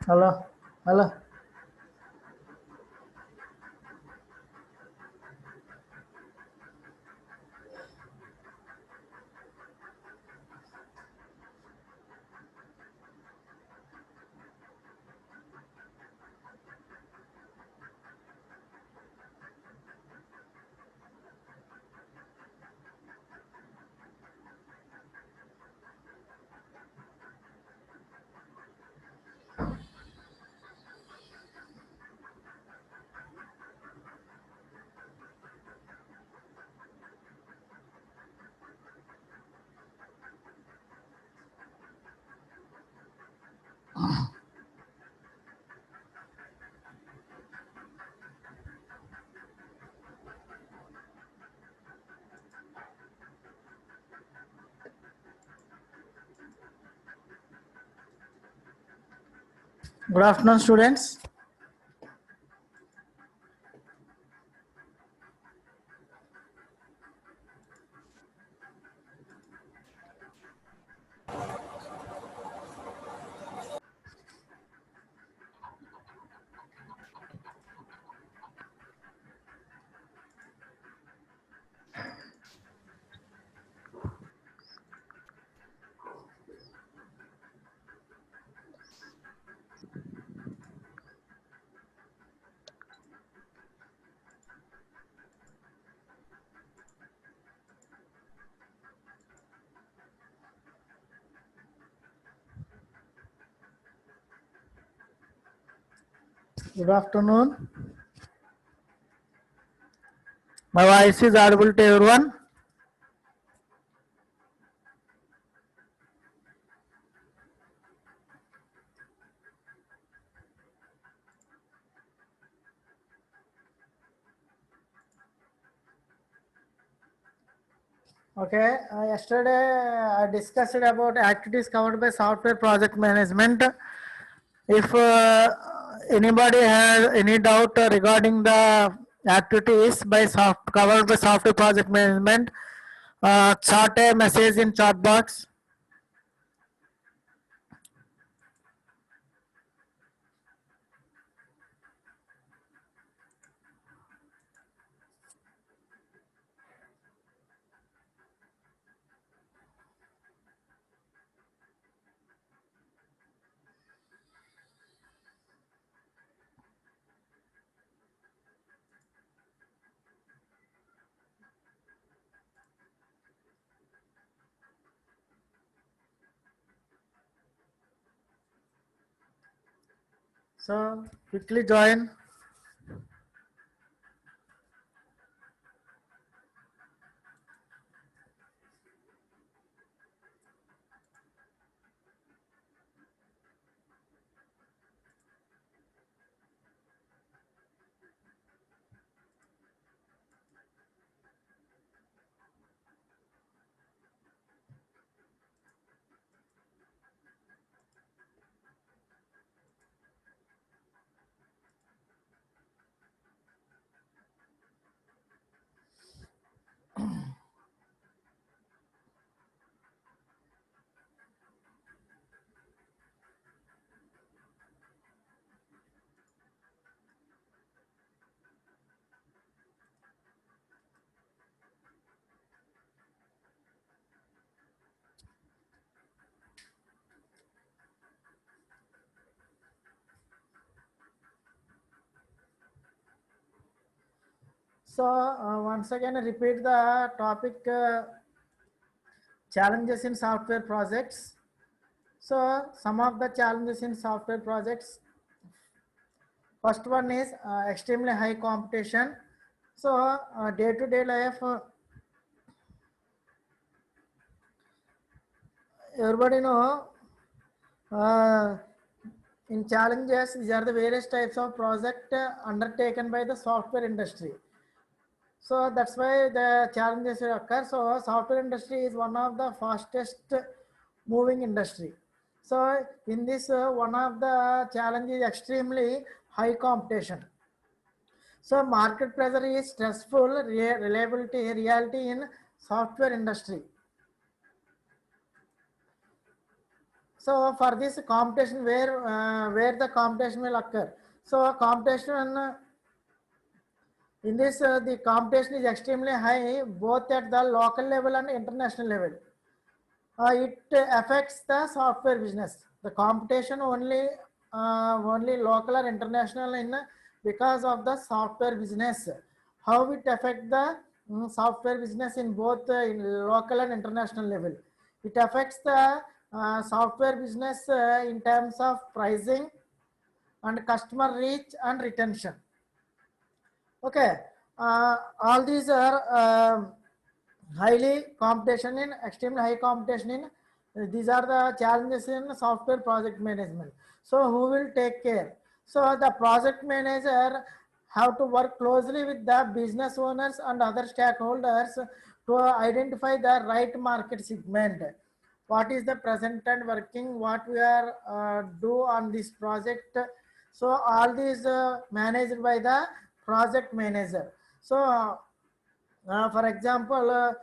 Hello, hello. Good afternoon, students. Good afternoon. My voice is audible to everyone. Okay. Yesterday I discussed about activities covered by software project management. If anybody has any doubt regarding the activities covered by software project management, chat a message in chat box. So quickly join. So once again, I repeat the topic challenges in software projects. So some of the challenges in software projects. First one is extremely high competition. So day-to-day life, everybody know uh, in challenges, these are the various types of project undertaken by the software industry. So that's why the challenges will occur. So software industry is one of the fastest moving industry. So in this, one of the challenge is extremely high competition. So market pressure is stressful reliability reality in software industry. So for this competition, where the competition will occur. So competition in this the competition is extremely high both at the local level and international level. It affects the software business. The competition only local or international in because of the software business. How it affect the software business in both in local and international level. It affects the software business in terms of pricing and customer reach and retention. Okay, all these are highly competition in extremely high competition in these are the challenges in software project management. So who will take care? So the project manager have to work closely with the business owners and other stakeholders to identify the right market segment. What is the present and working, what we are do on this project. So all these managed by the project manager. So for example,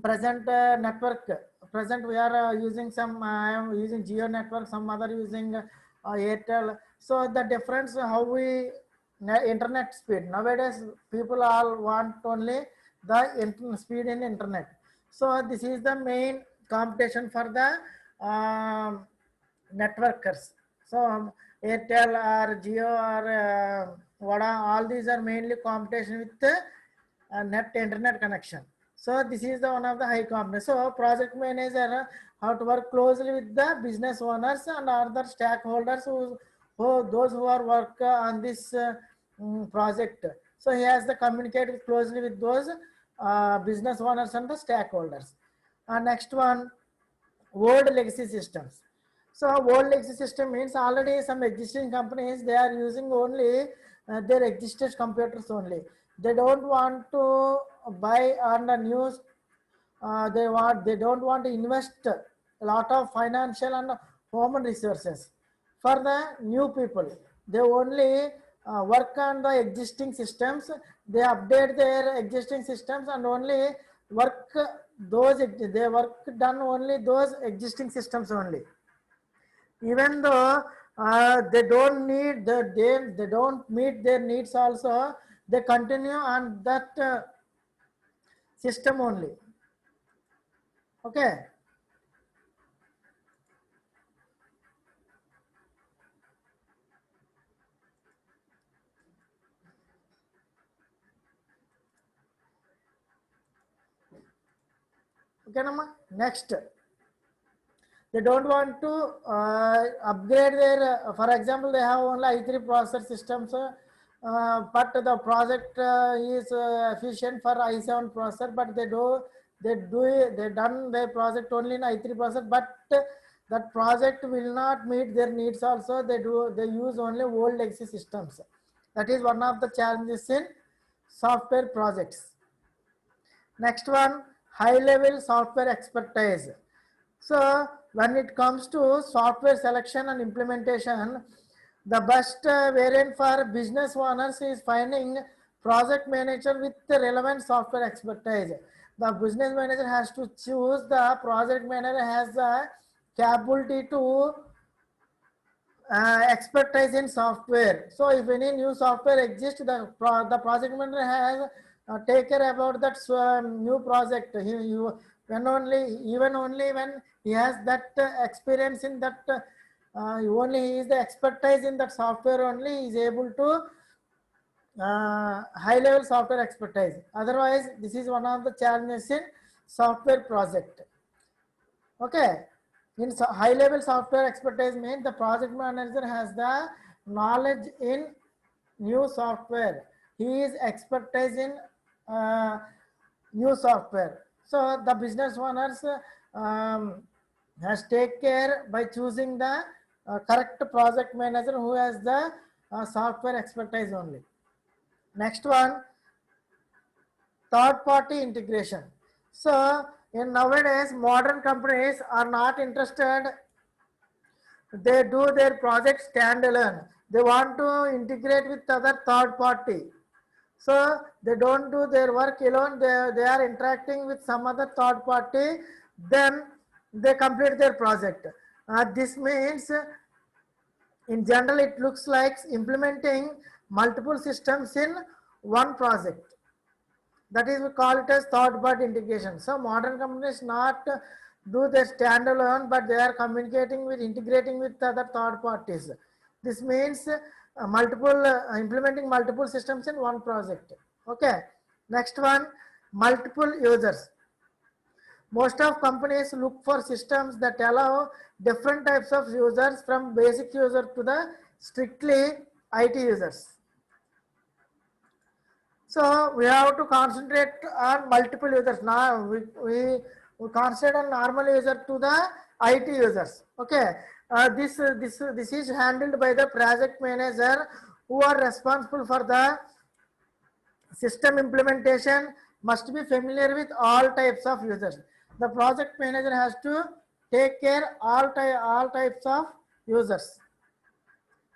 present network. Present we are using some. I am using Geo network. Some other using Airtel. So the difference how we internet speed nowadays people all want only the speed in internet. So this is the main competition for the networkers. So Airtel or Geo or Voda, all these are mainly competition with net internet connection. So this is the one of the high competition. So project manager have to work closely with the business owners and other stakeholders who those who are work on this project. So he has to communicate closely with those business owners and the stakeholders. Next one, old legacy systems. So old legacy system means already some existing companies they are using only their existing computers only. They don't want to buy on the new. They don't want to invest a lot of financial and human resources for the new people. They only work on the existing systems. They update their existing systems and only work those they work done only those existing systems only. Even though they don't need they don't meet their needs also, they continue on that system only. Okay. Okay, Nama. Next, they don't want to upgrade their. For example, they have only i3 processor systems, but the project is efficient for i7 processor. But they done their project only in i3 processor, but that project will not meet their needs. Also, they use only old legacy systems. That is one of the challenges in software projects. Next one, high level software expertise. So when it comes to software selection and implementation, the best variant for business owners is finding project manager with the relevant software expertise. The business manager has to choose the project manager has the capability to expertise in software. So if any new software exists, the project manager has take care about that new project. When only even only when he has that experience in that only he is the expertise in that software only he is able to high level software expertise. Otherwise, this is one of the challenges in software project. Okay. In high level software expertise means the project manager has the knowledge in new software. He is expertise in new software. So the business owners has take care by choosing the correct project manager who has the software expertise only. Next one, third party integration. So in nowadays modern companies are not interested, they do their project standalone. They want to integrate with other third party. So they don't do their work alone, they are interacting with some other third party. Then they complete their project. This means in general it looks like implementing multiple systems in one project. That is, we call it as third party integration. So modern companies not do their standalone, but they are communicating with, integrating with other third parties. This means implementing multiple systems in one project. Okay. Next one, multiple users. Most of companies look for systems that allow different types of users, from basic user to the strictly IT users. So we have to concentrate on multiple users. Now we concentrate on normal user to the IT users. Okay. This is handled by the project manager, who are responsible for the system implementation, must be familiar with all types of users. The project manager has to take care all types of users.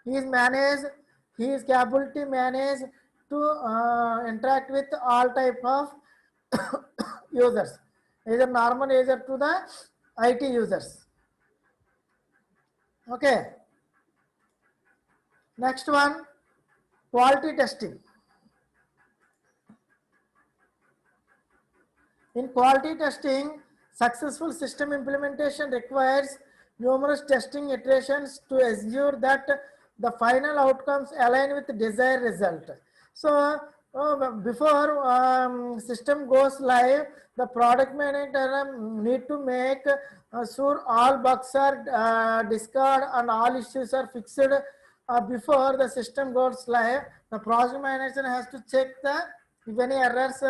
He is capable to manage to interact with all type of users, either normal user to the IT users. Okay. Next one, quality testing. In quality testing, successful system implementation requires numerous testing iterations to ensure that the final outcomes align with the desired result. So, before system goes live, the product manager need to make sure all bugs are discarded and all issues are fixed before the system goes live. The project manager has to check if any errors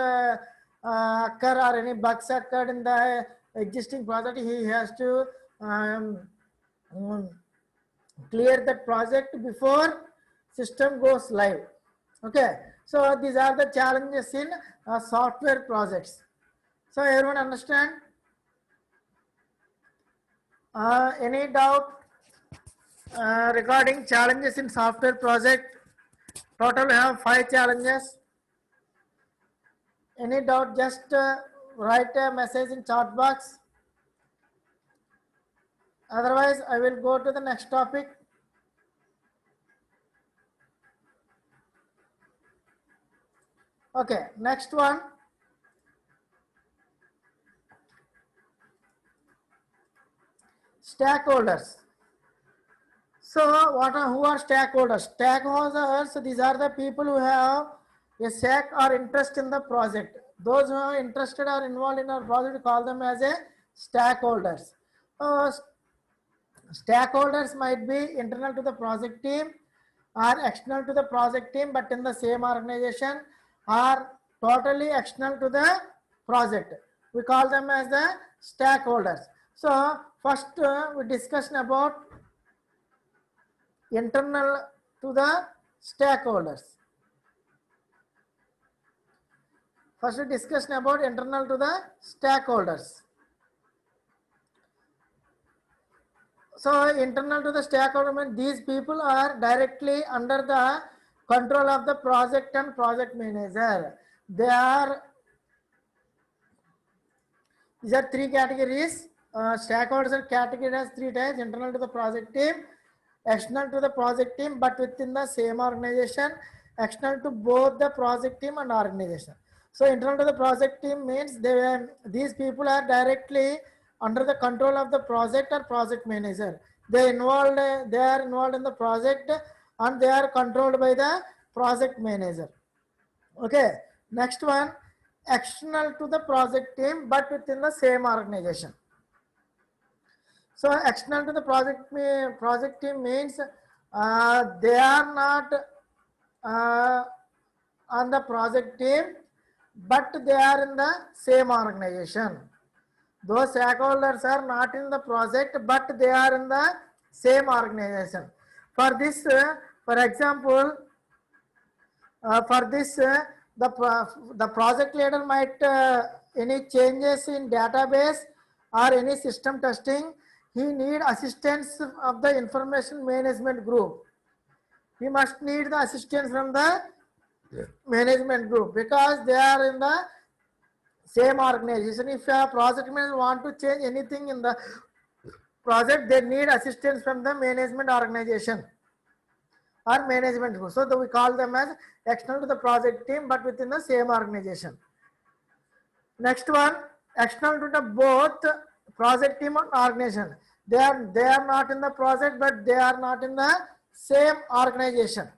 occur or any bugs occurred in the existing project. He has to clear that project before system goes live. Okay, so these are the challenges in software projects. So everyone understand? Any doubt regarding challenges in software project? Total we have 5 challenges. Any doubt, just write a message in chat box. Otherwise, I will go to the next topic. Okay, next one. Stakeholders. So who are stakeholders? Stakeholders, these are the people who have a stake or interest in the project. Those who are interested or involved in our project, call them as a stakeholders. Stakeholders might be internal to the project team or external to the project team, but in the same organization, or totally external to the project. We call them as the stakeholders. So first we discussed about internal to the stakeholders. First we discussed about internal to the stakeholders. So internal to the stakeholder means these people are directly under the control of the project and project manager. These are 3 categories. Stakeholders are categorized as 3 types: internal to the project team, external to the project team but within the same organization, external to both the project team and organization. So internal to the project team means these people are directly under the control of the project or project manager. They are involved in the project and they are controlled by the project manager. Okay, next one, external to the project team but within the same organization. So external to the project team means they are not on the project team, but they are in the same organization. Those stakeholders are not in the project, but they are in the same organization. For this, for example, the project leader might any changes in database or any system testing, he need assistance of the information management group. He must need the assistance from the management group because they are in the same organization. If a project manager want to change anything in the project, they need assistance from the management organization or management group. So we call them as external to the project team, but within the same organization. Next one, external to the both project team and organization. They are not in the project, but they are not in the same organization.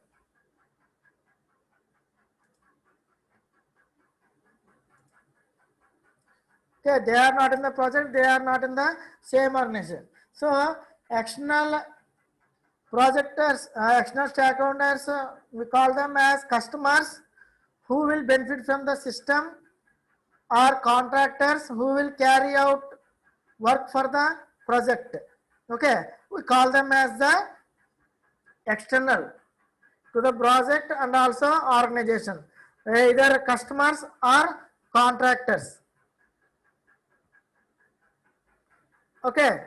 Okay, they are not in the project, they are not in the same organization. So external projectors, external stakeholders, we call them as customers who will benefit from the system, or contractors who will carry out work for the project. Okay, we call them as the external to the project and also organization, either customers or contractors. Okay,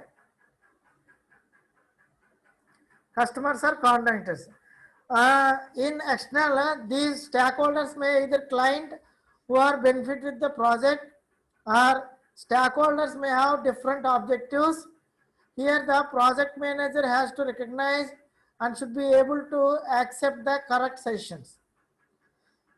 customers or contractors. In external, these stakeholders may either client who are benefit with the project, or stakeholders may have different objectives. Here the project manager has to recognize and should be able to accept the correct sessions.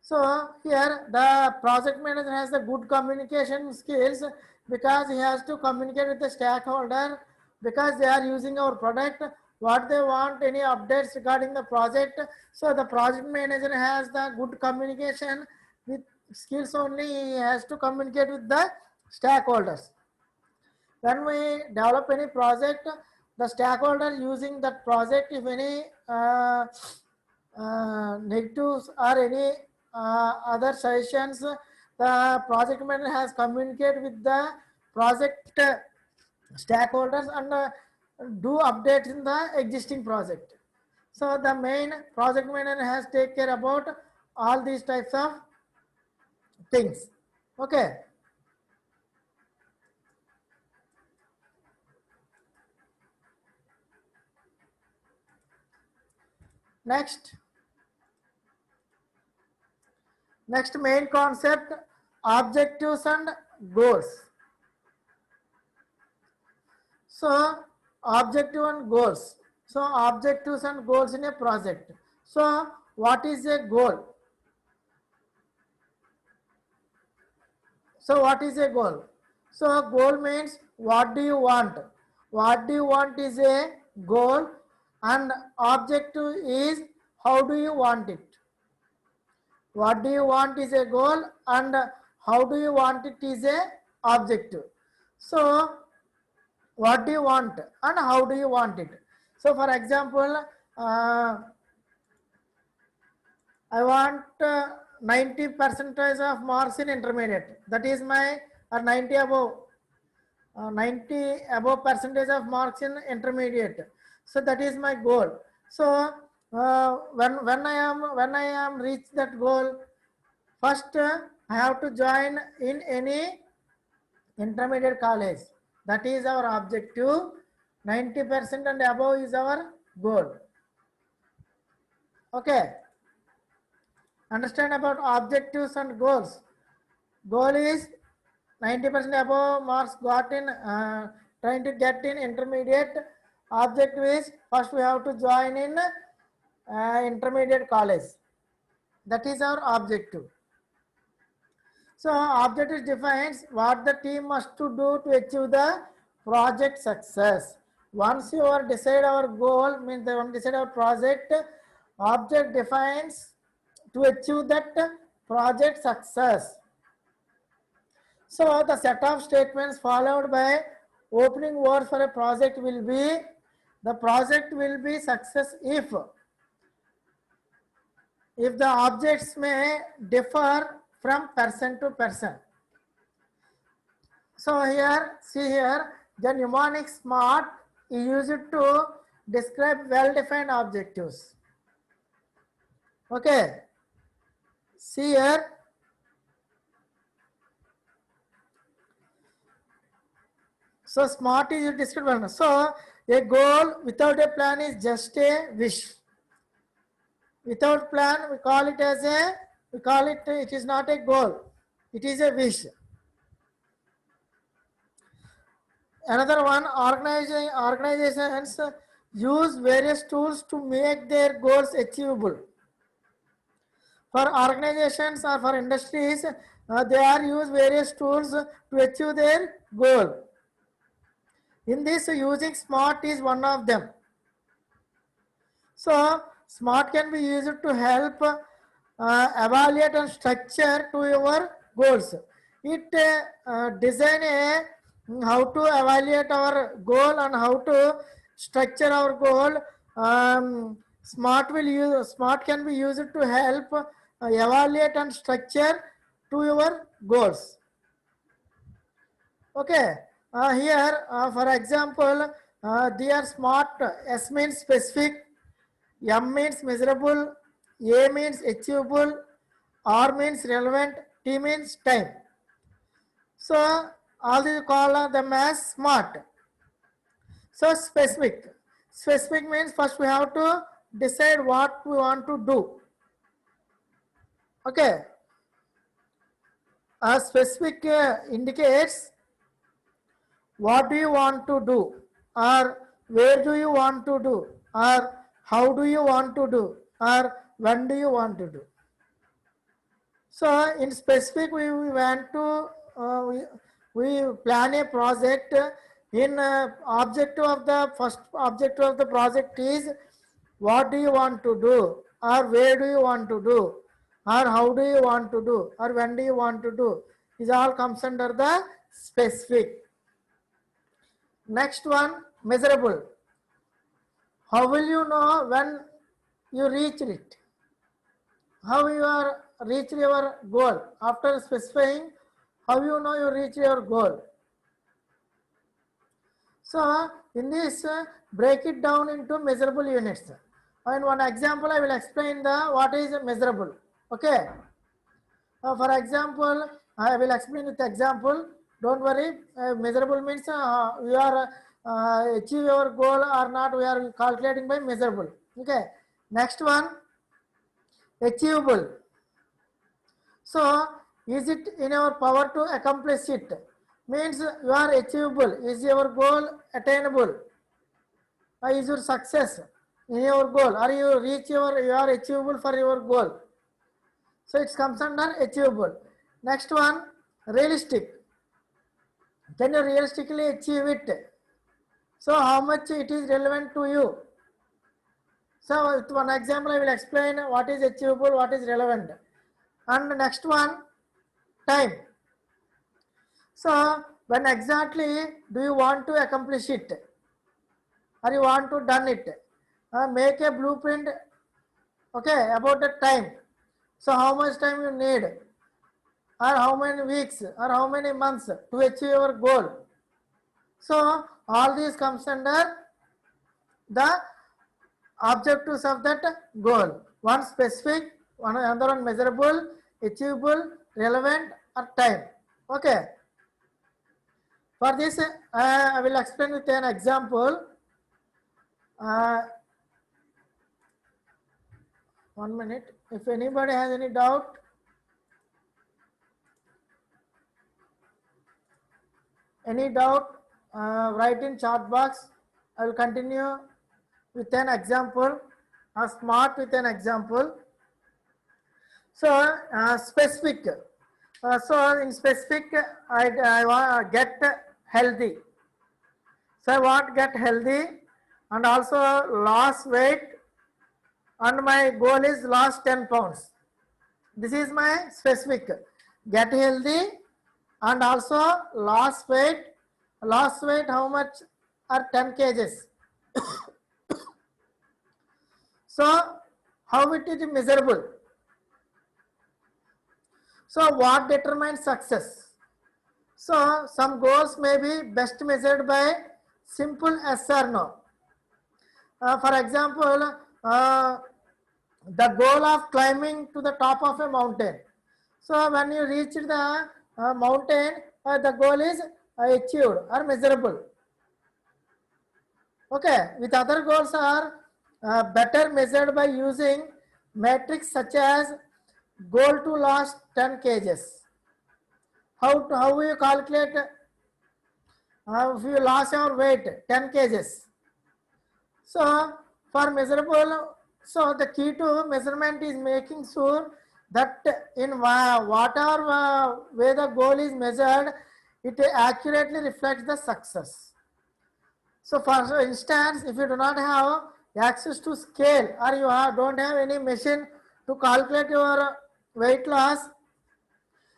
So here the project manager has the good communication skills, because he has to communicate with the stakeholder, because they are using our product, what they want, any updates regarding the project. So the project manager has the good communication with skills only, he has to communicate with the stakeholders. When we develop any project, the stakeholder using that project, if any negatives or any other suggestions, the project manager has communicated with the project stakeholders and do updates in the existing project. So the main project manager has take care about all these types of things. Okay. Next main concept, objectives and goals. So objective and goals. So objectives and goals in a project. So what is a goal? So what is a goal? So goal means what do you want? What do you want is a goal, and objective is how do you want it? What do you want is a goal, and how do you want it is a objective. So what do you want and how do you want it? So for example, I want 90 percentage of marks in intermediate. That is my, or 90 above percentage of marks in intermediate. So that is my goal. So when I am reach that goal, first I have to join in any intermediate college. That is our objective. 90% and above is our goal. Okay. Understand about objectives and goals. Goal is 90% above marks got in, trying to get in intermediate. Objective is first we have to join in intermediate college. That is our objective. So objective defines what the team must to do to achieve the project success. Once you are decide our goal, means they want to decide our project, object defines to achieve that project success. So the set of statements followed by opening words for a project will be, the project will be success if the objects may differ from person to person. So here, see here, the mnemonic SMART is used to describe well-defined objectives. Okay. See here. So SMART is described. So a goal without a plan is just a wish. Without plan, we call it as a, it is not a goal. It is a wish. Another one, organizations use various tools to make their goals achievable. For organizations or for industries, they are use various tools to achieve their goal. In this, using SMART is one of them. So, SMART can be used to help evaluate and structure to your goals. It design a how to evaluate our goal and how to structure our goal. SMART can be used to help evaluate and structure to your goals. Okay, here for example, they are SMART. S means specific, M means measurable, A means achievable, R means relevant, T means time. So all these call them as SMART. So specific. Specific means first we have to decide what we want to do. Okay. A specific indicates what do you want to do, or where do you want to do, or how do you want to do, or when do you want to do. So in specific, we want to we plan a project. In objective of the first objective of the project is what do you want to do, or where do you want to do, or how do you want to do, or when do you want to do. This all comes under the specific. Next one, measurable. How will you know when you reach it? How you are reach your goal? After specifying, how you know you reach your goal? So in this, break it down into measurable units. In one example, I will explain the what is measurable. Okay. For example, I will explain with example. Don't worry. Measurable means you are achieve your goal or not. We are calculating by measurable. Okay. Next one, achievable. So, is it in our power to accomplish it? Means you are achievable. Is your goal attainable? Is your success in your goal? Are you reach you are achievable for your goal? So it comes under achievable. Next one, realistic. Can you realistically achieve it? So how much it is relevant to you? So with one example, I will explain what is achievable, what is relevant. And the next one, time. So when exactly do you want to accomplish it, or you want to done it? Make a blueprint, okay, about the time. So how much time you need, or how many weeks, or how many months to achieve your goal. So all these comes under the objectives of that goal. One specific, one another one measurable, achievable, relevant, or time. Okay. For this, I will explain with an example. 1 minute. If anybody has any doubt, write in chat box. I will continue with an example, SMART with an example. So specific. So in specific, I want to get healthy. So I want to get healthy and also lose weight, and my goal is lost 10 pounds. This is my specific. Get healthy and also lose weight. Lost weight how much? Are 10 kgs. So how it is measurable? So what determines success? So some goals may be best measured by simple yes or no. For example, the goal of climbing to the top of a mountain. So when you reach the mountain, the goal is achieved or measurable. Okay, with other goals are better measured by using metrics such as goal to lose 10 kgs. How will you calculate if you lost your weight 10 kgs. So for measurable, so the key to measurement is making sure that in whatever way the goal is measured, it accurately reflects the success. So for instance, if you do not have access to scale or you don't have any machine to calculate your weight loss,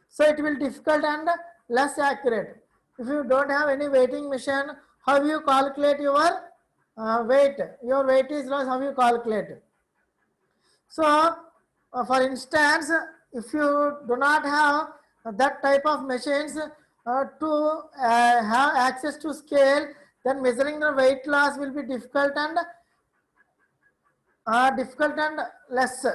so it will difficult and less accurate. If you don't have any weighting machine, how you calculate your weight? Your weight is loss, how you calculate? So for instance, if you do not have that type of machines to have access to scale, then measuring the weight loss will be difficult and less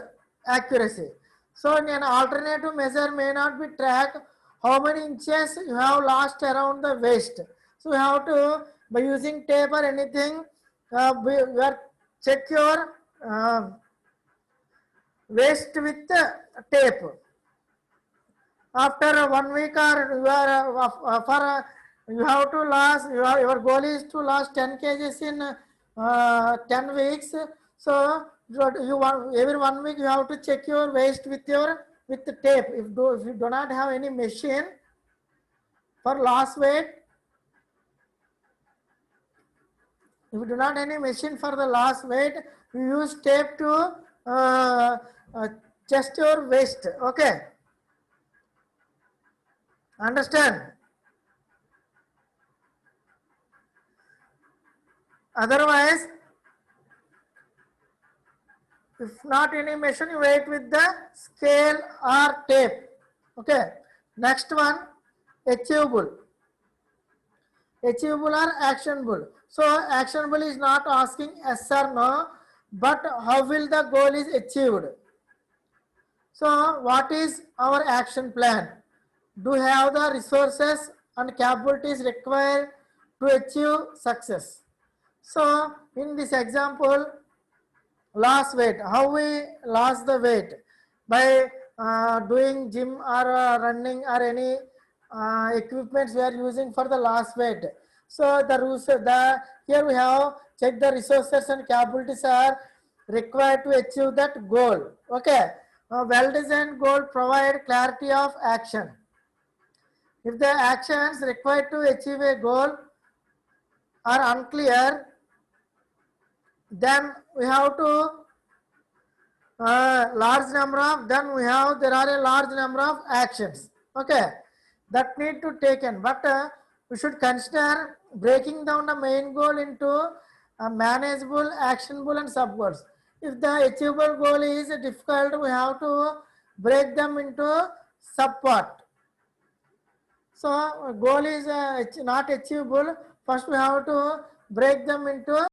accuracy. So an alternative measure may not be track how many inches you have lost around the waist. So you have to, by using tape or anything, you are check your waist with tape. After 1 week or you are you have to lose, your goal is to lose 10 kgs in 10 weeks. So you want every 1 week you have to check your waist with the tape. If you do not have any machine for loss weight, if you do not have any machine for the loss weight, you use tape to test your waist. Okay, understand? Otherwise, if not any machine, you wait with the scale or tape. Okay. Next one, achievable. Achievable or actionable. So actionable is not asking yes or no, but how will the goal is achieved. So what is our action plan? Do we have the resources and capabilities required to achieve success? So in this example, loss weight, how we lost the weight? By doing gym or running or any equipments we are using for the loss weight. So here we have check the resources and capabilities are required to achieve that goal. Okay, well-designed goal provide clarity of action. If the actions required to achieve a goal are unclear, then we have to large number of, then we have, there are a large number of actions, okay, that need to taken, but we should consider breaking down the main goal into manageable, actionable and sub goals. If the achievable goal is difficult, we have to break them into sub part. So goal is not achievable, first we have to break them into